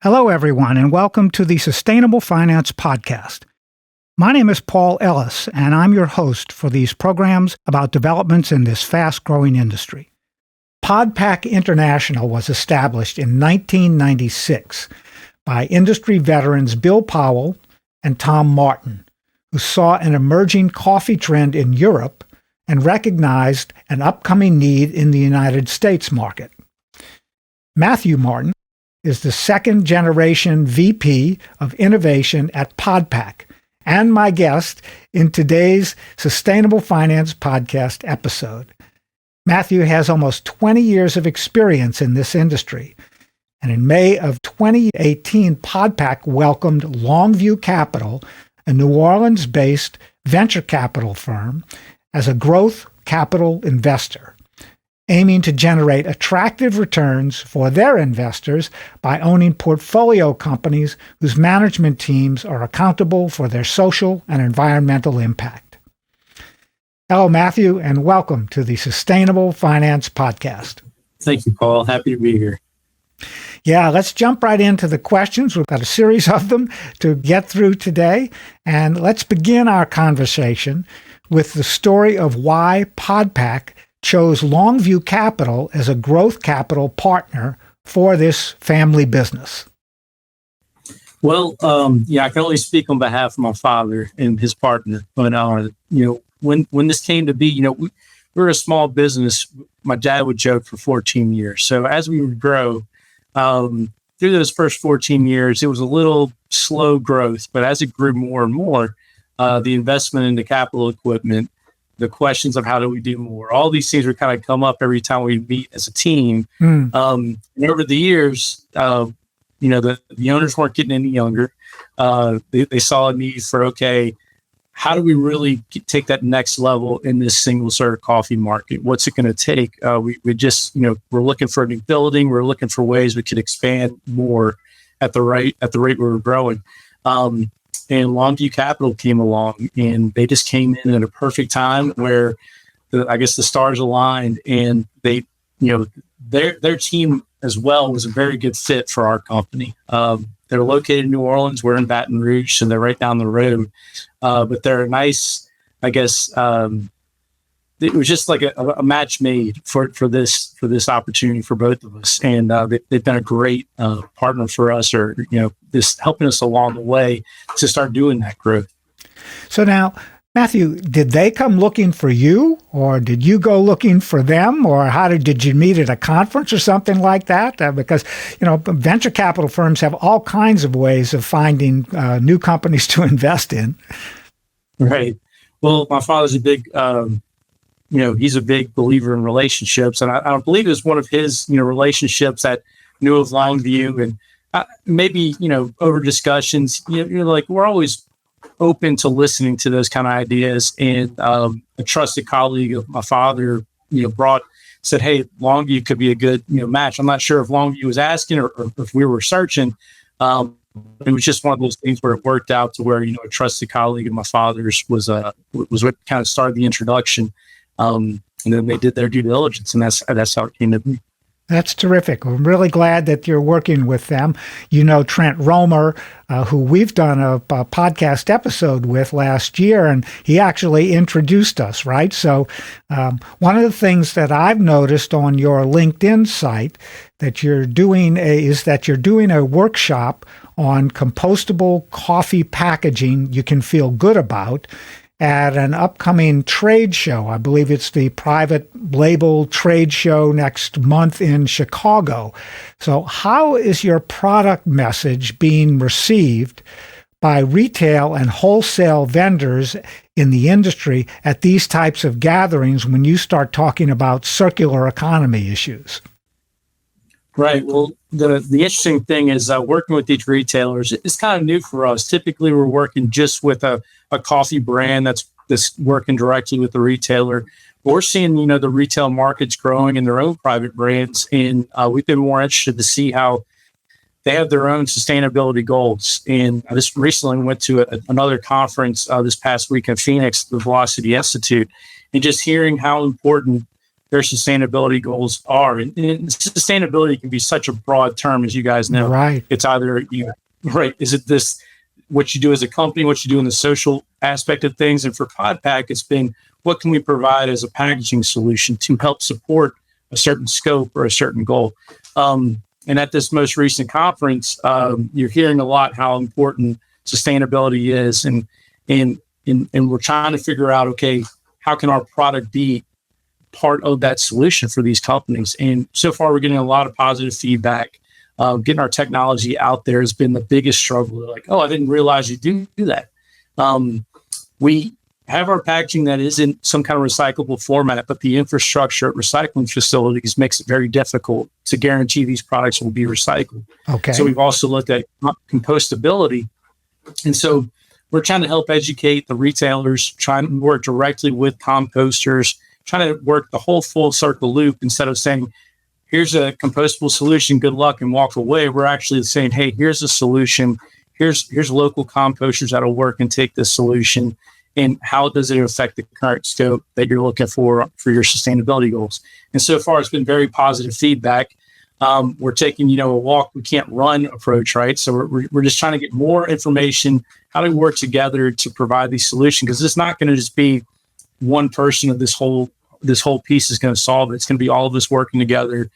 Hello, everyone, and welcome to the Sustainable Finance Podcast. My name is Paul Ellis, and I'm your host for these programs about developments in this fast-growing industry. Pod Pack International was established in 1996 by industry veterans Bill Powell and Tom Martin, who saw an emerging coffee trend in Europe and recognized an upcoming need in the United States market. Matthew Martin is the second-generation VP of Innovation at Pod Pack and my guest in today's Sustainable Finance Podcast episode. Matthew has almost 20 years of experience in this industry, and in May of 2018, Pod Pack welcomed LongueVue Capital, a New Orleans-based venture capital firm, as a growth capital investor, aiming to generate attractive returns for their investors by owning portfolio companies whose management teams are accountable for their social and environmental impact. Hello, Matthew, and welcome to the Sustainable Finance Podcast. Thank you, Paul. Happy to be here. Yeah, let's jump right into the questions. We've got a series of them to get through today, and let's begin our conversation with the story of why Pod Pack chose LongueVue Capital as a growth capital partner for this family business. Well, I can only speak on behalf of my father and his partner. But, when this came to be, we were a small business. My dad would joke for 14 years. So as we would grow, through those first 14 years, it was a little slow growth. But as it grew more and more, the investment into capital equipment, the questions of how do we do more, all these things would kind of come up every time we meet as a team. And over the years, the owners weren't getting any younger. They saw a need for, how do we really take that next level in this single serve coffee market? What's it going to take? We just, we're looking for a new building. We're looking for ways we could expand more at the rate we were growing. And LongueVue Capital came along, and they just came in at a perfect time where the stars aligned, and they, their team as well was a very good fit for our company. They're located in New Orleans. We're in Baton Rouge, so they're right down the road. But they're a nice, it was just like a match made for this opportunity for both of us, and they've been a great partner for us, or this helping us along the way to start doing that growth. So now, Matthew, did they come looking for you, or did you go looking for them, or did you meet at a conference or something like that? Because venture capital firms have all kinds of ways of finding new companies to invest in. Right. Well, my father's a big he's a big believer in relationships. And I believe it was one of his, relationships that knew of LongueVue, and maybe, over discussions, we're always open to listening to those kind of ideas. And a trusted colleague of my father, said, hey, LongueVue could be a good, match. I'm not sure if LongueVue was asking or if we were searching. It was just one of those things where it worked out to where, a trusted colleague of my father's was what kind of started the introduction. And then they did their due diligence, and that's how it came to be. That's terrific. I'm really glad that you're working with them. Trent Romer, who we've done a podcast episode with last year, and he actually introduced us, right? So one of the things that I've noticed on your LinkedIn site that you're doing is that you're doing a workshop on compostable coffee packaging you can feel good about at an upcoming trade show. I believe it's the Private Label Trade Show next month in Chicago. So how is your product message being received by retail and wholesale vendors in the industry at these types of gatherings when you start talking about circular economy issues? Right. Well, the interesting thing is working with these retailers is kind of new for us. Typically, we're working just with a coffee brand that's working directly with the retailer. But we're seeing, the retail markets growing in their own private brands, and we've been more interested to see how they have their own sustainability goals. And I just recently went to another conference this past week in Phoenix, the Velocity Institute, and just hearing how important their sustainability goals are. And sustainability can be such a broad term, as you guys know. Right. It's either, right, is it this, what you do as a company, what you do in the social aspect of things? And for Pod Pack, it's been, what can we provide as a packaging solution to help support a certain scope or a certain goal? And at this most recent conference, you're hearing a lot how important sustainability is. And we're trying to figure out, okay, how can our product be part of that solution for these companies? And so far, we're getting a lot of positive feedback. Getting our technology out there has been the biggest struggle. They're like, oh, I didn't realize you do that. We have our packaging that is in some kind of recyclable format, but the infrastructure at recycling facilities makes it very difficult to guarantee these products will be recycled. Okay. So we've also looked at compostability. And so we're trying to help educate the retailers, trying to work directly with composters, trying to work the whole full circle loop instead of saying, here's a compostable solution, good luck, and walk away. We're actually saying, hey, here's a solution. Here's local composters that'll work and take this solution. And how does it affect the current scope that you're looking for your sustainability goals? And so far, it's been very positive feedback. We're taking, a walk, we can't run approach, right? So we're just trying to get more information, how to work together to provide these solutions, because it's not going to just be one person of this whole piece is going to solve it. It's going to be all of us working together,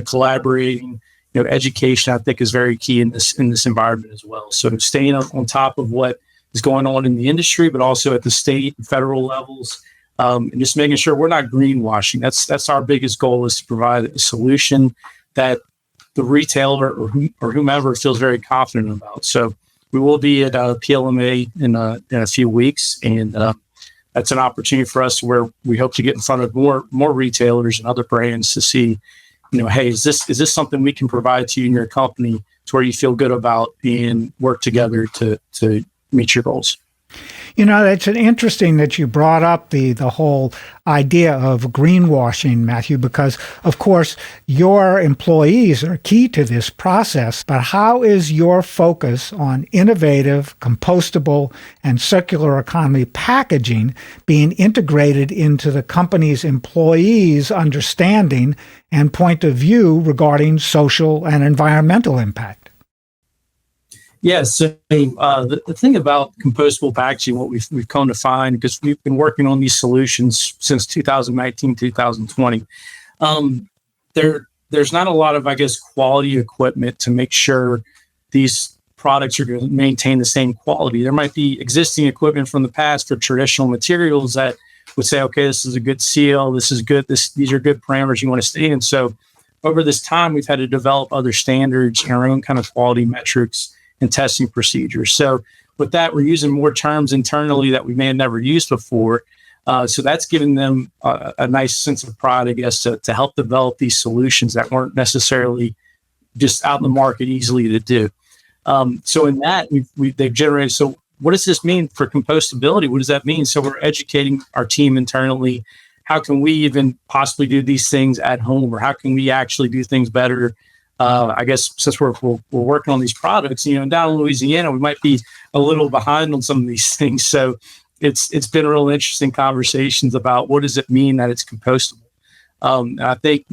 collaborating. Education, I think, is very key in this environment as well. So staying on top of what is going on in the industry, but also at the state and federal levels, and just making sure we're not greenwashing. That's our biggest goal, is to provide a solution that the retailer or whomever feels very confident about. So we will be at PLMA in a few weeks, and that's an opportunity for us where we hope to get in front of more retailers and other brands to see, hey, is this something we can provide to you in your company to where you feel good about and work together to meet your goals? It's interesting that you brought up the whole idea of greenwashing, Matthew, because, of course, your employees are key to this process. But how is your focus on innovative, compostable, and circular economy packaging being integrated into the company's employees' understanding and point of view regarding social and environmental impact? Yes. So, the thing about compostable packaging, what we've come to find, because we've been working on these solutions since 2019, 2020, there's not a lot of, quality equipment to make sure these products are going to maintain the same quality. There might be existing equipment from the past for traditional materials that would say, okay, this is a good seal, this is good, these are good parameters you want to stay in. So over this time, we've had to develop other standards and our own kind of quality metrics and testing procedures. So with that, we're using more terms internally that we may have never used before. So that's given them a nice sense of pride, I guess, to help develop these solutions that weren't necessarily just out in the market easily to do. So in that, they've generated. So what does this mean for compostability? What does that mean? So we're educating our team internally. How can we even possibly do these things at home, or how can we actually do things better? I guess since we're working on these products, down in Louisiana, we might be a little behind on some of these things. So it's been real interesting conversations about what does it mean that it's compostable. I think,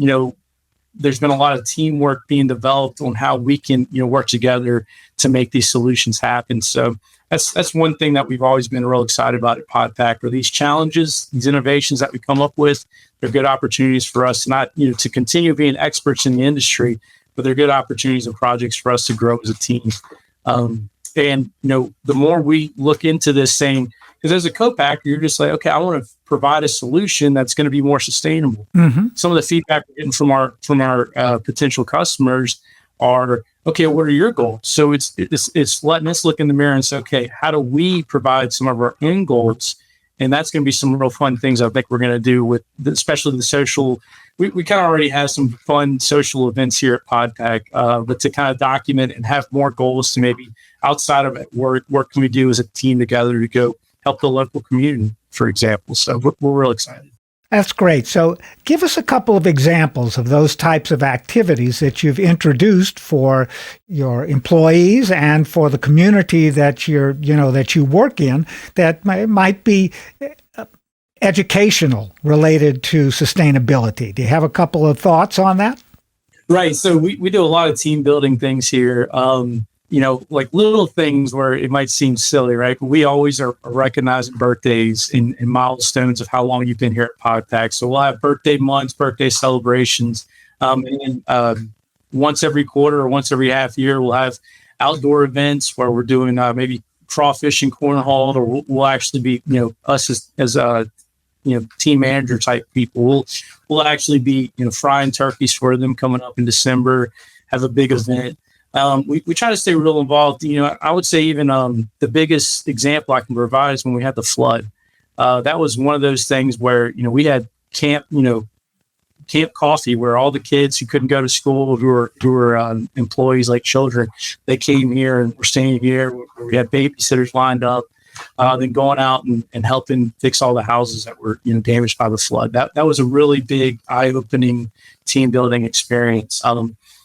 there's been a lot of teamwork being developed on how we can, work together to make these solutions happen. So that's one thing that we've always been real excited about at Pod Pack, are these challenges, these innovations that we come up with. They're good opportunities for us not, to continue being experts in the industry, but they're good opportunities and projects for us to grow as a team. And, the more we look into this saying, because as a co-packer, you're just like, okay, I want to provide a solution that's going to be more sustainable. Mm-hmm. Some of the feedback we're getting from our potential customers are, okay, what are your goals? So it's letting us look in the mirror and say, okay, how do we provide some of our end goals? And that's going to be some real fun things I think we're going to do with, especially the social. We kind of already have some fun social events here at Pod Pack, but to kind of document and have more goals to maybe outside of it, what can we do as a team together to go help the local community, for example. So we're real excited. That's great. So give us a couple of examples of those types of activities that you've introduced for your employees and for the community that that you work in, that might be educational related to sustainability. Do you have a couple of thoughts on that? Right. So we do a lot of team building things here. Like little things where it might seem silly, right? But we always are recognizing birthdays and milestones of how long you've been here at Pod Pack. So we'll have birthday months, birthday celebrations. Once every quarter or once every half year, we'll have outdoor events where we're doing maybe crawfish and cornhole, or we'll actually be, us as team manager type people. We'll actually be, frying turkeys for them coming up in December, have a big event. We try to stay real involved. I would say even the biggest example I can provide is when we had the flood. That was one of those things where, we had camp coffee, where all the kids who couldn't go to school, who were employees like children, they came here and were staying here. We had babysitters lined up, then going out and helping fix all the houses that were damaged by the flood. That was a really big, eye-opening team building experience.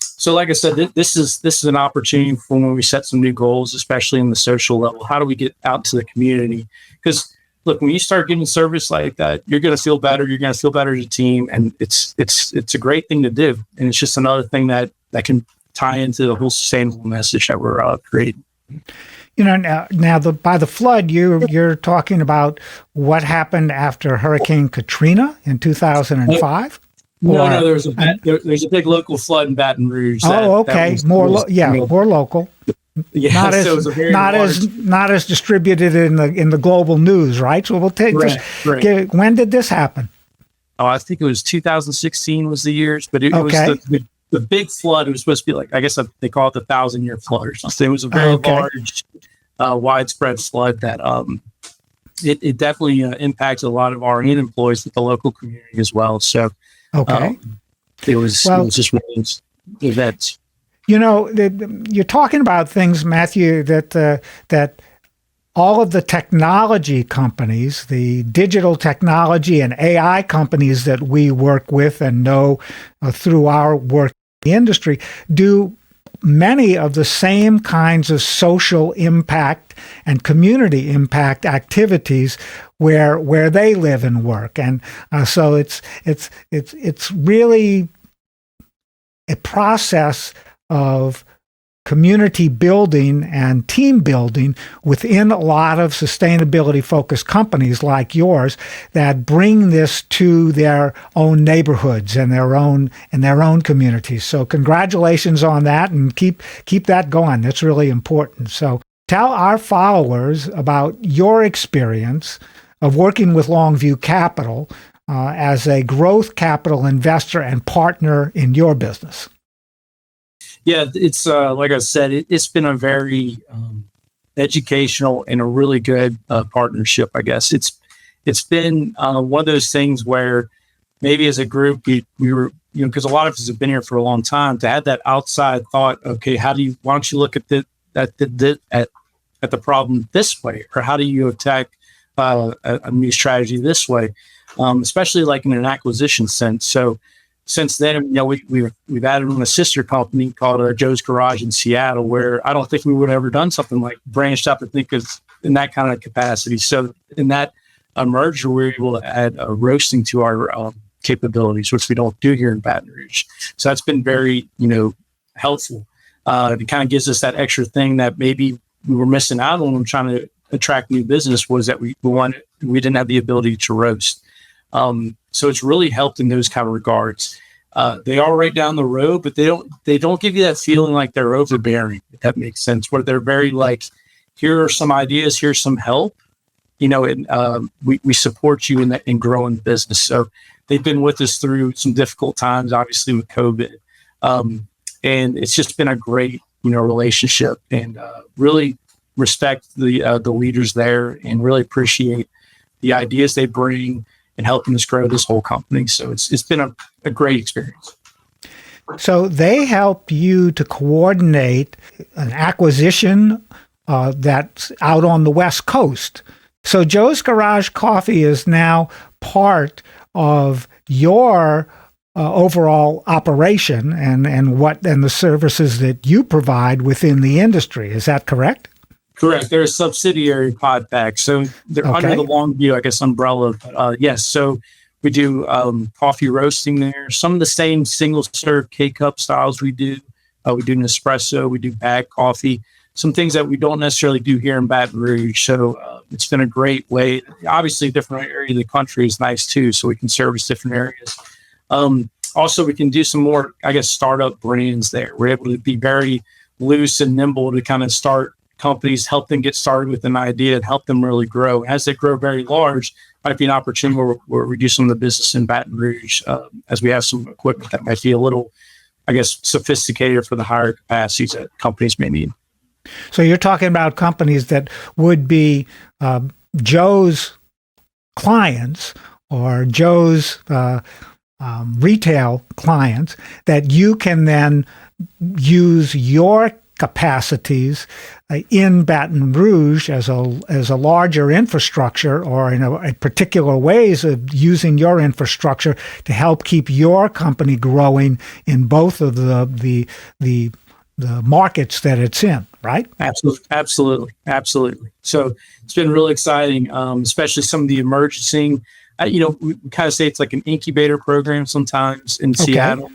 So like I said, this is an opportunity for when we set some new goals, especially in the social level. How do we get out to the community? Because look, when you start getting service like that, you're going to feel better. You're going to feel better as a team, and it's a great thing to do. And it's just another thing that can tie into the whole sustainable message that we're creating. Now by the flood, you're talking about what happened after Hurricane Katrina in 2005. No, there's a big local flood in Baton Rouge. Okay, more local. Yeah, not as distributed in the global news, right? So we'll take when did this happen? Oh, I think it was 2016 was the years, but it was the big flood. It was supposed to be like, I guess they call it the 1,000-year flood or something. It was a very large, widespread flood that it definitely impacted a lot of our employees at the local community as well. So. It was just one of those events. You're talking about things, Matthew, that all of the technology companies, the digital technology and AI companies that we work with and know through our work in the industry do many of the same kinds of social impact and community impact activities where they live and work, and so it's really a process of community building and team building within a lot of sustainability focused companies like yours that bring this to their own neighborhoods and their own communities. So congratulations on that, and keep that going. That's really important. So tell our followers about your experience of working with LongueVue Capital as a growth capital investor and partner in your business. Yeah, it's like I said, it's been a very educational and a really good partnership. I guess it's been one of those things where maybe as a group we were, because a lot of us have been here for a long time, to have that outside thought. Okay, why don't you look at the problem this way, or how do you attack a new strategy this way, especially like in an acquisition sense. So since then, we've added on a sister company called Joe's Garage in Seattle, where I don't think we would have ever done something like branched up and think of in that kind of capacity. So in that merger, we were able to add roasting to our capabilities, which we don't do here in Baton Rouge. So that's been very, helpful. It kind of gives us that extra thing that maybe we were missing out on when trying to attract new business, was that we didn't have the ability to roast. So it's really helped in those kind of regards. They are right down the road, but they don't give you that feeling like they're overbearing, if that makes sense, where they're very like, here are some ideas, here's some help, and we support you in growing the business. So they've been with us through some difficult times, obviously with COVID. And it's just been a great, relationship, and really respect the leaders there, and really appreciate the ideas they bring and helping us grow this whole company. So it's been a great experience. So they help you to coordinate an acquisition that's out on the West Coast. So Joe's Garage Coffee is now part of your overall operation and the services that you provide within the industry. Is that correct? Correct. They're a subsidiary Pod Pack. So they're under the LongueVue, I guess, umbrella. Yes. So we do coffee roasting there. Some of the same single serve K-cup styles we do. We do Nespresso. We do bag coffee. Some things that we don't necessarily do here in Baton Rouge. So it's been a great way. Obviously, a different area of the country is nice too, so we can service different areas. Also, we can do some more, I guess, startup brands there. We're able to be very loose and nimble to kind of start companies, help them get started with an idea and help them really grow. As they grow very large, might be an opportunity where we do some of the business in Baton Rouge, as we have some equipment that might be a little, I guess, sophisticated for the higher capacities that companies may need. So you're talking about companies that would be Joe's clients or Joe's retail clients that you can then use your capacities in Baton Rouge as a larger infrastructure, or in a particular ways of using your infrastructure to help keep your company growing in both of the markets that it's in, right? Absolutely. So it's been really exciting, especially some of the emerging. We kind of say it's like an incubator program sometimes in Seattle.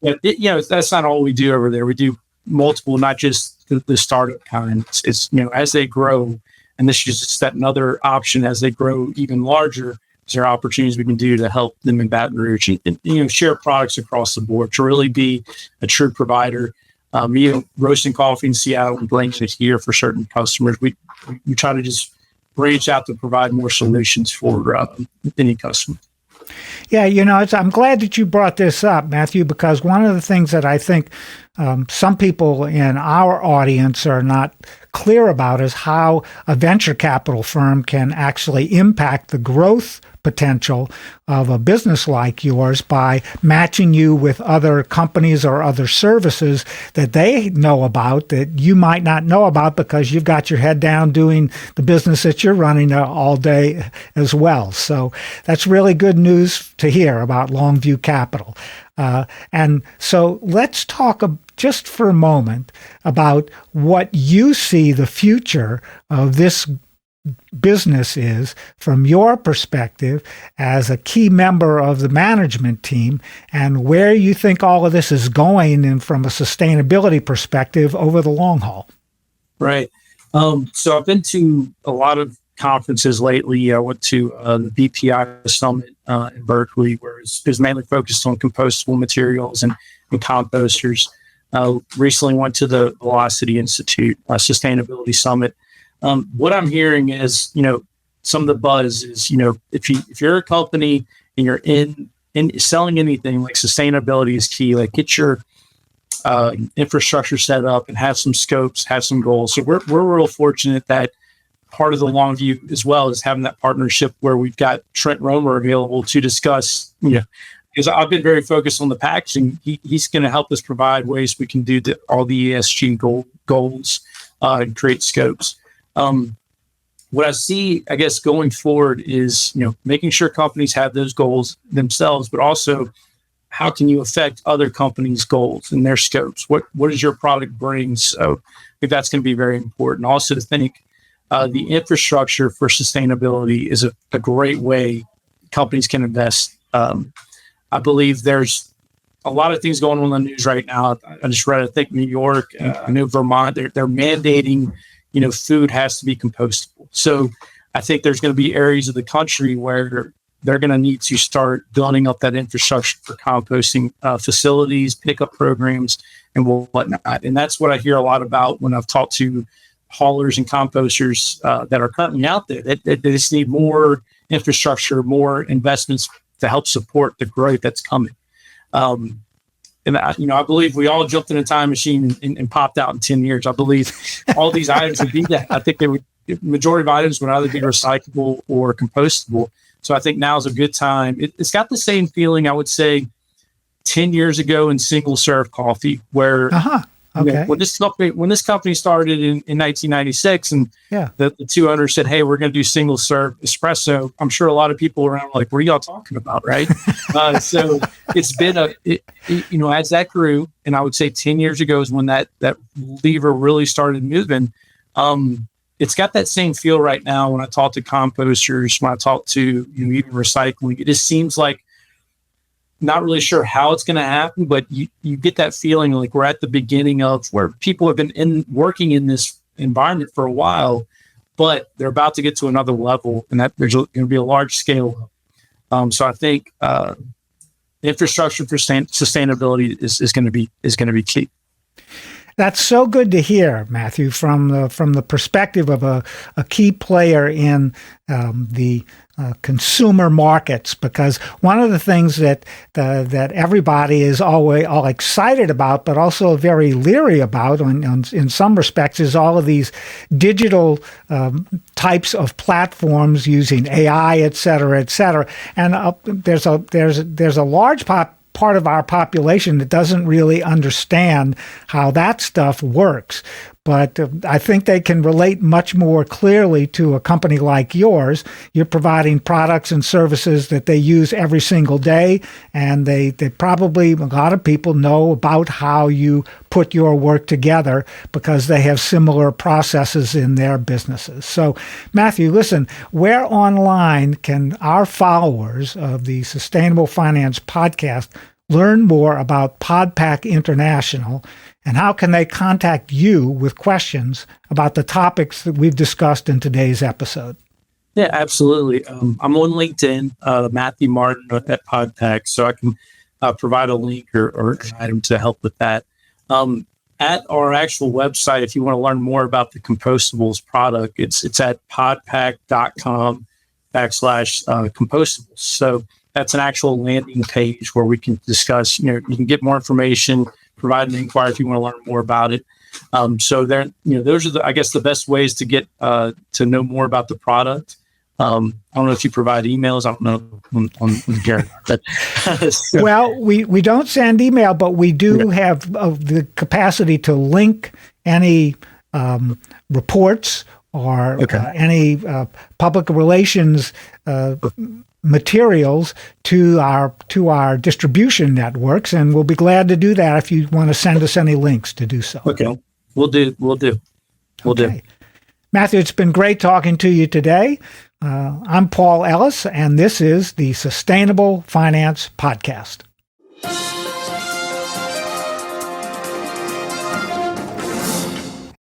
That's not all we do over there. We do multiple, not just the startup kind. It's as they grow, and this is just that another option as they grow even larger. There are opportunities we can do to help them in Baton Rouge, and share products across the board to really be a true provider. Roasting coffee in Seattle and blending it here for certain customers. We try to just branch out to provide more solutions for any customer. Yeah, I'm glad that you brought this up, Matthew, because one of the things that I think some people in our audience are not clear about is how a venture capital firm can actually impact the growth potential of a business like yours by matching you with other companies or other services that they know about that you might not know about because you've got your head down doing the business that you're running all day as well. So that's really good news to hear about LongueVue Capital. And so let's talk just for a moment about what you see the future of this business is from your perspective as a key member of the management team, and where you think all of this is going and from a sustainability perspective over the long haul. Right. So I've been to a lot of conferences lately. I went to the BPI Summit in Berkeley, where it's mainly focused on compostable materials and composters. Recently went to the Velocity Institute Sustainability Summit. What I'm hearing is, some of the buzz is, if you're a company and you're in selling anything, like sustainability is key. Like get your infrastructure set up and have some scopes, have some goals. So we're real fortunate that part of the LongueVue as well is having that partnership where we've got Trent Romer available to discuss, because I've been very focused on the packaging. He's going to help us provide ways we can do all the ESG goals and create scopes. What I see, I guess, going forward is, making sure companies have those goals themselves, but also how can you affect other companies' goals and their scopes? What does your product bring? So I think that's going to be very important. Also to think the infrastructure for sustainability is a great way companies can invest. I believe there's a lot of things going on in the news right now. I just read, I think New York, I know Vermont, they're mandating, food has to be compostable. So I think there's going to be areas of the country where they're going to need to start building up that infrastructure for composting facilities, pickup programs, and whatnot. And that's what I hear a lot about when I've talked to haulers and composters that are currently out there. They just need more infrastructure, more investments to help support the growth that's coming. And I believe we all jumped in a time machine and popped out in 10 years. I believe all these items would be that. I think the majority of items would either be recyclable or compostable. So I think now is a good time. It's got the same feeling, I would say, 10 years ago in single serve coffee, where when this company started in 1996, and the two owners said, "Hey, we're going to do single serve espresso." I'm sure a lot of people around were like, "What are y'all talking about?" Right? So it's been as that grew, and I would say 10 years ago is when that lever really started moving. It's got that same feel right now when I talk to composters, when I talk to even recycling. It just seems like not really sure how it's going to happen, but you get that feeling like we're at the beginning of where people have been working in this environment for a while, but they're about to get to another level, and that there's going to be a large scale. So I think the infrastructure for sustainability is going to be key. That's so good to hear, Matthew, from the perspective of a key player in the consumer markets, because one of the things that everybody is always all excited about, but also very leery about, in some respects, is all of these digital types of platforms using AI, et cetera, et cetera. And there's a large part of our population that doesn't really understand how that stuff works. But I think they can relate much more clearly to a company like yours. You're providing products and services that they use every single day, and they probably, a lot of people know about how you put your work together because they have similar processes in their businesses. So, Matthew, listen, where online can our followers of the Sustainable Finance Podcast learn more about Pod Pack International, and how can they contact you with questions about the topics that we've discussed in today's episode? Yeah, absolutely. I'm on LinkedIn, Matthew Martin at Pod Pack, so I can provide a link or an item to help with that. At our actual website, if you want to learn more about the Compostables product, it's at podpack.com/compostables. So that's an actual landing page where we can discuss, you can get more information, provide an inquiry if you want to learn more about it. So there, those are the best ways to get to know more about the product. I don't know if you provide emails. I don't know on Gary, but so. Well, we don't send email, but we do have the capacity to link any reports or any public relations materials to our distribution networks, and we'll be glad to do that if you want to send us any links to do so. Okay, we'll do. Matthew, it's been great talking to you today. I'm Paul Ellis, and this is the Sustainable Finance Podcast.